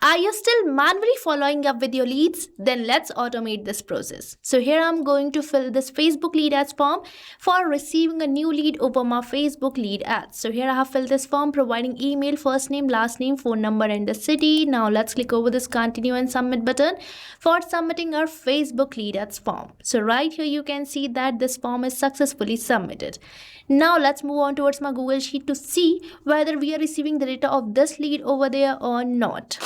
Are you still manually following up with your leads? Then let's automate this process. So here I'm going to fill this Facebook lead ads form for receiving a new lead over my Facebook lead ads. So here I have filled this form providing email, first name, last name, phone number and the city. Now let's click over this continue and submit button for submitting our Facebook lead ads form. So right here you can see that this form is successfully submitted. Now let's move on towards my Google Sheet to see whether we are receiving the data of this lead over there or not.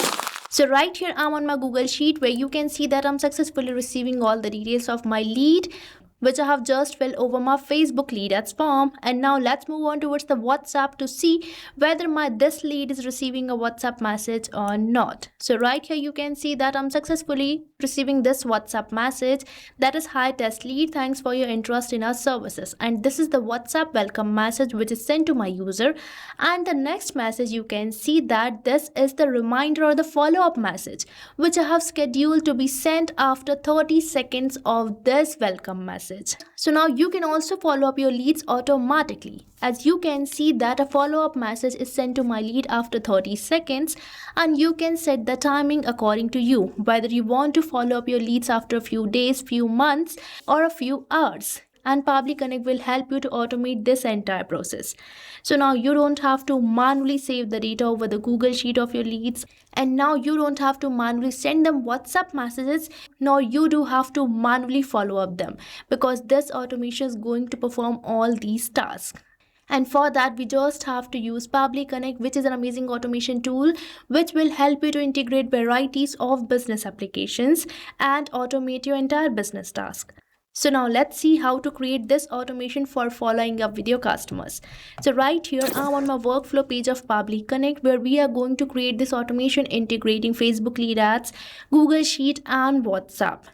So right here I'm on my Google Sheet where you can see that I'm successfully receiving all the details of my lead, which I have just filled over my Facebook lead ads form. And now let's move on towards the WhatsApp to see whether this lead is receiving a WhatsApp message or not. So right here you can see that I'm successfully receiving this WhatsApp message that is, hi test lead, thanks for your interest in our services. And this is the WhatsApp welcome message which is sent to my user. And the next message you can see that this is the reminder or the follow-up message which I have scheduled to be sent after 30 seconds of this welcome message. So now you can also follow up your leads automatically. As you can see that a follow-up message is sent to my lead after 30 seconds, and you can set the timing according to you, whether you want to follow up your leads after a few days, few months or a few hours. And Pabbly Connect will help you to automate this entire process. So now you don't have to manually save the data over the Google Sheet of your leads, and now you don't have to manually send them WhatsApp messages, nor you do have to manually follow up them, because this automation is going to perform all these tasks. And for that, we just have to use Pabbly Connect, which is an amazing automation tool which will help you to integrate varieties of business applications and automate your entire business task. So now let's see how to create this automation for following up with your customers. So right here I'm on my workflow page of Pabbly Connect where we are going to create this automation integrating Facebook lead ads, Google Sheet and WhatsApp.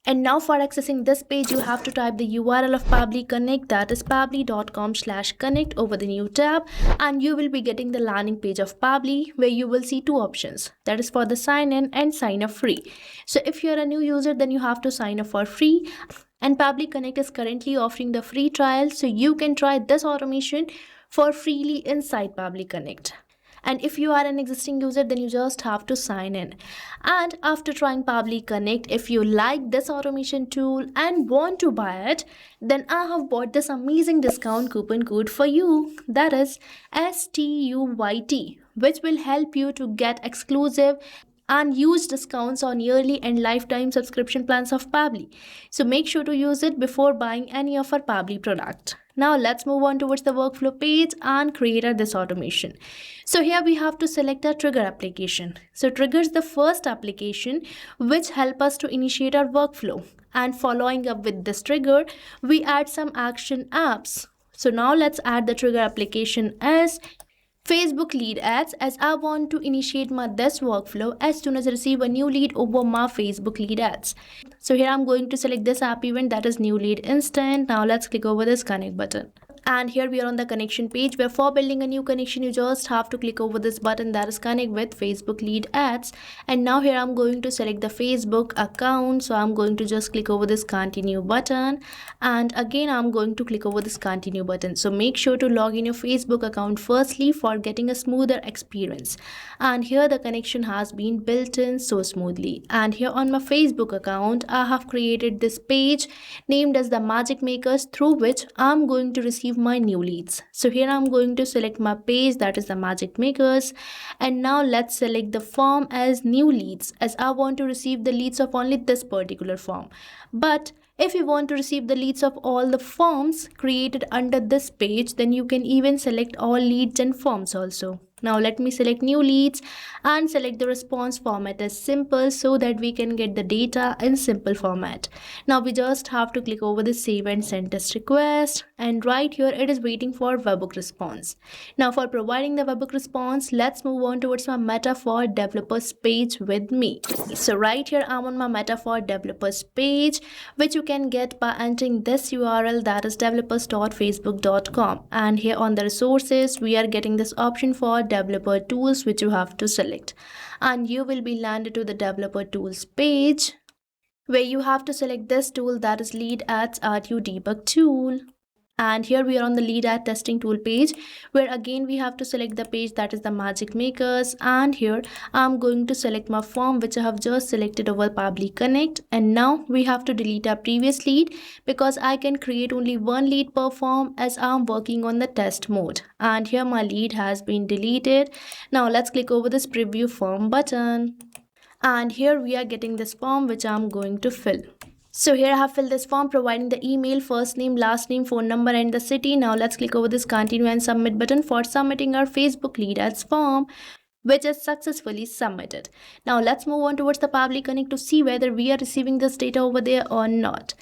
And now for accessing this page, you have to type the URL of Pabbly Connect, that is pabbly.com/connect over the new tab, and you will be getting the landing page of Pabbly where you will see two options, that is for the sign in and sign up free. So if you're a new user, then you have to sign up for free. And Pabbly Connect is currently offering the free trial, so you can try this automation for freely inside Pabbly Connect. And if you are an existing user, then you just have to sign in. And after trying Pabbly Connect, if you like this automation tool and want to buy it, then I have bought this amazing discount coupon code for you, that is STUYT, which will help you to get exclusive and huge discounts on yearly and lifetime subscription plans of Pabbly. So make sure to use it before buying any of our Pabbly product. Now let's move on towards the workflow page and create this automation. So here we have to select a trigger application. So trigger is the first application which help us to initiate our workflow. And following up with this trigger, we add some action apps. So now let's add the trigger application as Facebook lead ads, as I want to initiate this workflow as soon as I receive a new lead over my Facebook lead ads. So here I'm going to select this app event, that is new lead instant. Now let's click over this connect button. And here we are on the connection page where for building a new connection, you just have to click over this button, that is connect with Facebook lead ads. And now here I'm going to select the Facebook account. So I'm going to just click over this continue button. And again, I'm going to click over this continue button. So make sure to log in your Facebook account firstly for getting a smoother experience. And here the connection has been built in so smoothly. And here on my Facebook account, I have created this page named as the Magic Makers, through which I'm going to receive my new leads. So here I'm going to select my page, that is the Magic Makers, and now let's select the form as new leads, as I want to receive the leads of only this particular form. But if you want to receive the leads of all the forms created under this page, then you can even select all leads and forms also. Now let me select new leads and select the response format as simple so that we can get the data in simple format. Now we just have to click over the save and send test request, and right here it is waiting for webhook response. Now for providing the webhook response, let's move on towards my Meta for Developers page with me. So right here I'm on my Meta for Developers page, which you can get by entering this URL, that is developers.facebook.com. And here on the resources, we are getting this option for developer tools, which you have to select, and you will be landed to the developer tools page where you have to select this tool, that is lead ads RU debug tool. And here we are on the lead ad testing tool page, where again we have to select the page that is the magic makers. And here I'm going to select my form which I have just selected over Pabbly Connect. And now we have to delete our previous lead because I can create only one lead per form as I'm working on the test mode. And here my lead has been deleted. Now let's click over this preview form button. And here we are getting this form which I'm going to fill. So here I have filled this form providing the email, first name, last name, phone number and the city. Now let's click over this continue and submit button for submitting our Facebook lead ads form, which is successfully submitted. Now let's move on towards the Pabbly Connect to see whether we are receiving this data over there or not.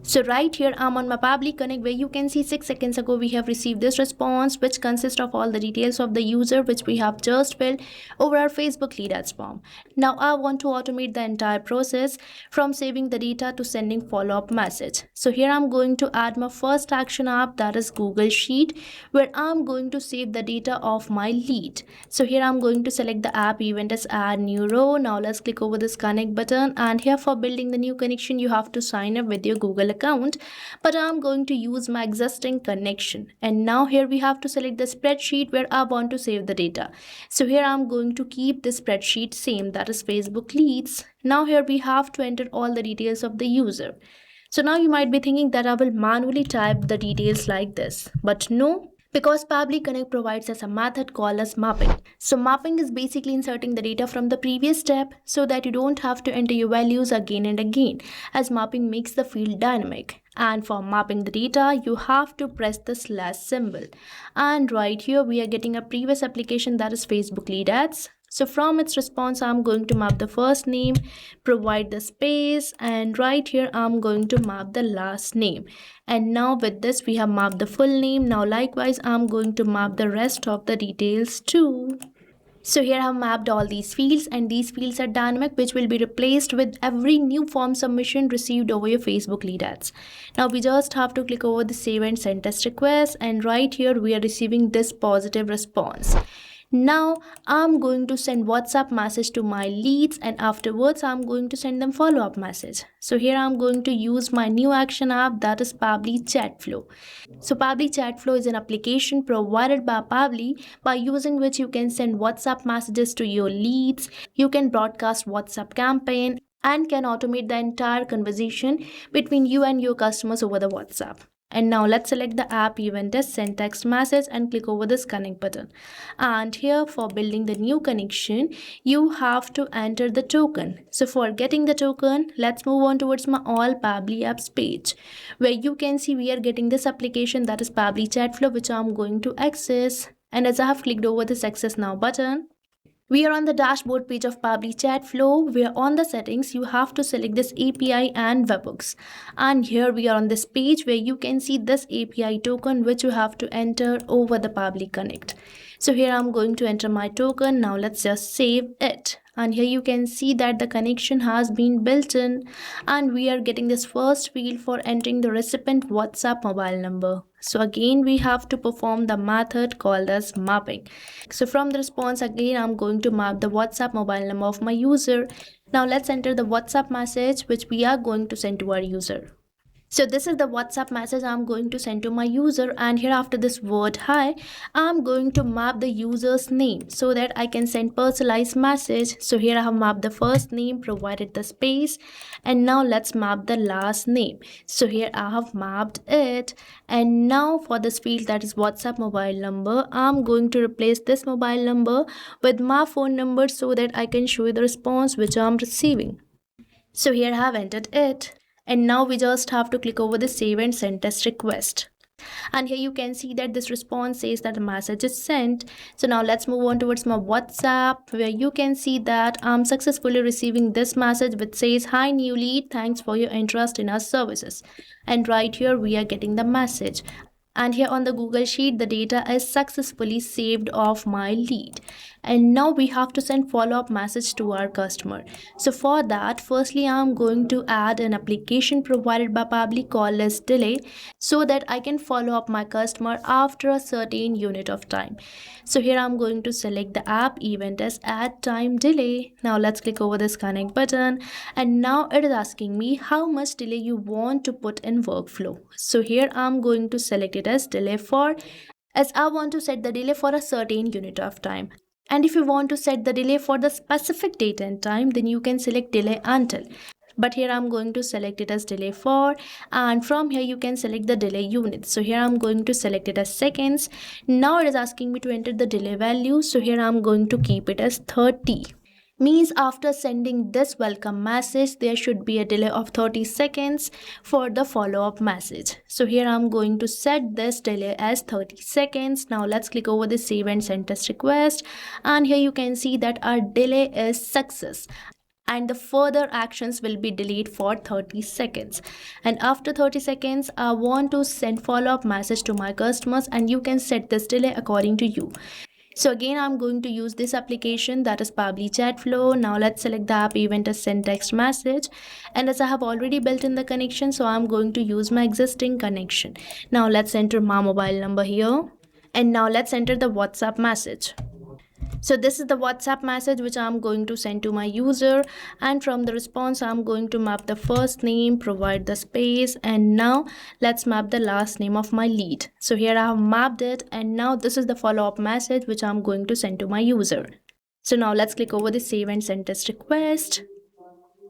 So right here I'm on my Pabbly Connect, where you can see 6 seconds ago we have received this response, which consists of all the details of the user which we have just filled over our Facebook lead ads form. Now I want to automate the entire process from saving the data to sending follow-up message. So here I'm going to add my first action app, that is Google Sheet, where I'm going to save the data of my lead. So here I'm going to select the app event as add new row. Now let's click over this connect button, and here for building the new connection you have to sign up with your Google account, but I'm going to use my existing connection. And now here we have to select the spreadsheet where I want to save the data. So here I'm going to keep the spreadsheet same, that is Facebook leads. Now here we have to enter all the details of the user. So now you might be thinking that I will manually type the details like this, but no, because Pabbly Connect provides us a method called as mapping. So mapping is basically inserting the data from the previous step so that you don't have to enter your values again and again, as mapping makes the field dynamic. And for mapping the data, you have to press the slash symbol. And right here we are getting a previous application, that is Facebook lead ads. So from its response, I'm going to map the first name, provide the space, and right here I'm going to map the last name. And now with this we have mapped the full name. Now likewise I'm going to map the rest of the details too. So here I have mapped all these fields, and these fields are dynamic, which will be replaced with every new form submission received over your Facebook lead ads. Now we just have to click over the save and send test request, and right here we are receiving this positive response. Now I'm going to send WhatsApp message to my leads, and afterwards I'm going to send them follow-up message. So here I'm going to use my new action app, that is Pabbly Chat Flow. So Pabbly Chat Flow is an application provided by Pabbly, by using which you can send WhatsApp messages to your leads, you can broadcast WhatsApp campaign, and can automate the entire conversation between you and your customers over the WhatsApp. And now let's select the app event as send text message and click over this connect button. And here for building the new connection, you have to enter the token. So for getting the token, let's move on towards my all Pabbly apps page, where you can see we are getting this application, that is Pabbly Chat Flow, which I'm going to access. And as I have clicked over this access now button, we are on the dashboard page of Pabbly Chat Flow, where on the settings you have to select this API and webhooks. And here we are on this page where you can see this API token which you have to enter over the Pabbly Connect. So here I'm going to enter my token. Now let's just save it. And here you can see that the connection has been built in, and we are getting this first field for entering the recipient WhatsApp mobile number. So again we have to perform the method called as mapping. So from the response, again I'm going to map the WhatsApp mobile number of my user. Now let's enter the WhatsApp message which we are going to send to our user. So this is the WhatsApp message I'm going to send to my user, and here after this word hi, I'm going to map the user's name so that I can send personalized message. So here I have mapped the first name, provided the space, and now let's map the last name. So here I have mapped it, and now for this field, that is WhatsApp mobile number, I'm going to replace this mobile number with my phone number so that I can show you the response which I'm receiving. So here I have entered it. And now we just have to click over the save and send test request. And here you can see that this response says that the message is sent. So now let's move on towards my WhatsApp, where you can see that I'm successfully receiving this message which says, hi new lead, thanks for your interest in our services. And right here we are getting the message. And here on the Google Sheet, the data is successfully saved of my lead. and now we have to send follow-up message to our customer. So for that, firstly I'm going to add an application provided by Pabbly called as delay, so that I can follow up my customer after a certain unit of time. So here I'm going to select the app event as add time delay. Now let's click over this connect button, and now it is asking me how much delay you want to put in workflow. So here I'm going to select it as delay for, as I want to set the delay for a certain unit of time. And if you want to set the delay for the specific date and time, then you can select delay until. But here I'm going to select it as delay for, and from here you can select the delay units. So here I'm going to select it as seconds. Now it is asking me to enter the delay value. So here I'm going to keep it as 30. Means after sending this welcome message, there should be a delay of 30 seconds for the follow-up message. So here I'm going to set this delay as 30 seconds. Now let's click over the save and send test request, and here you can see that our delay is success, and the further actions will be delayed for 30 seconds. And after 30 seconds, I want to send follow-up message to my customers, and you can set this delay according to you. So again, I'm going to use this application, that is Pabbly Chat Flow. Now let's select the app event as send text message, and as I have already built in the connection, so I'm going to use my existing connection. Now let's enter my mobile number here, and now let's enter the WhatsApp message. So this is the WhatsApp message which I'm going to send to my user, and from the response I'm going to map the first name, provide the space, and now let's map the last name of my lead. So here I have mapped it, and now this is the follow-up message which I'm going to send to my user. So now let's click over the save and send test request.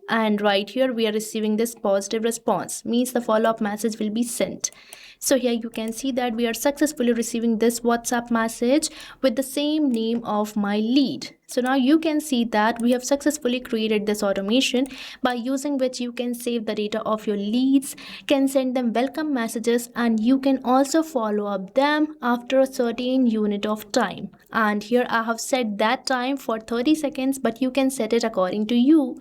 And right here we are receiving this positive response, means the follow-up message will be sent. So here you can see that we are successfully receiving this WhatsApp message with the same name of my lead. So now you can see that we have successfully created this automation, by using which you can save the data of your leads, can send them welcome messages, and you can also follow up them after a certain unit of time. And here I have set that time for 30 seconds, but you can set it according to you.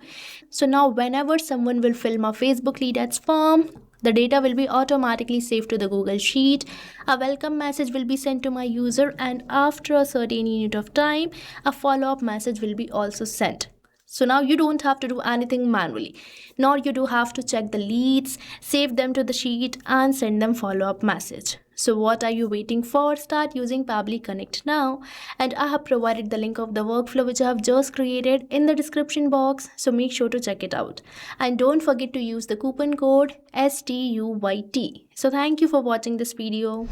So now whenever someone will fill my Facebook lead ads form, the data will be automatically saved to the Google Sheet. A welcome message will be sent to my user, and after a certain unit of time, a follow-up message will be also sent. So now you don't have to do anything manually, nor you do have to check the leads, save them to the sheet, and send them follow-up message. So what are you waiting for? Start using Pabbly Connect now, and I have provided the link of the workflow which I have just created in the description box, so make sure to check it out. And don't forget to use the coupon code STUYT. So thank you for watching this video.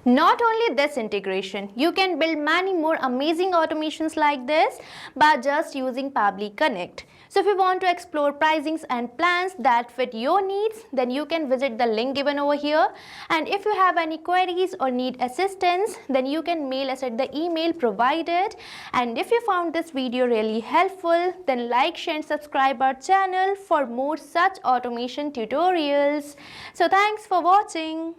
Not only this integration, you can build many more amazing automations like this by just using Pabbly Connect. So if you want to explore pricings and plans that fit your needs, then you can visit the link given over here. And if you have any queries or need assistance, then you can mail us at the email provided. And if you found this video really helpful, then like, share and subscribe our channel for more such automation tutorials. So thanks for watching.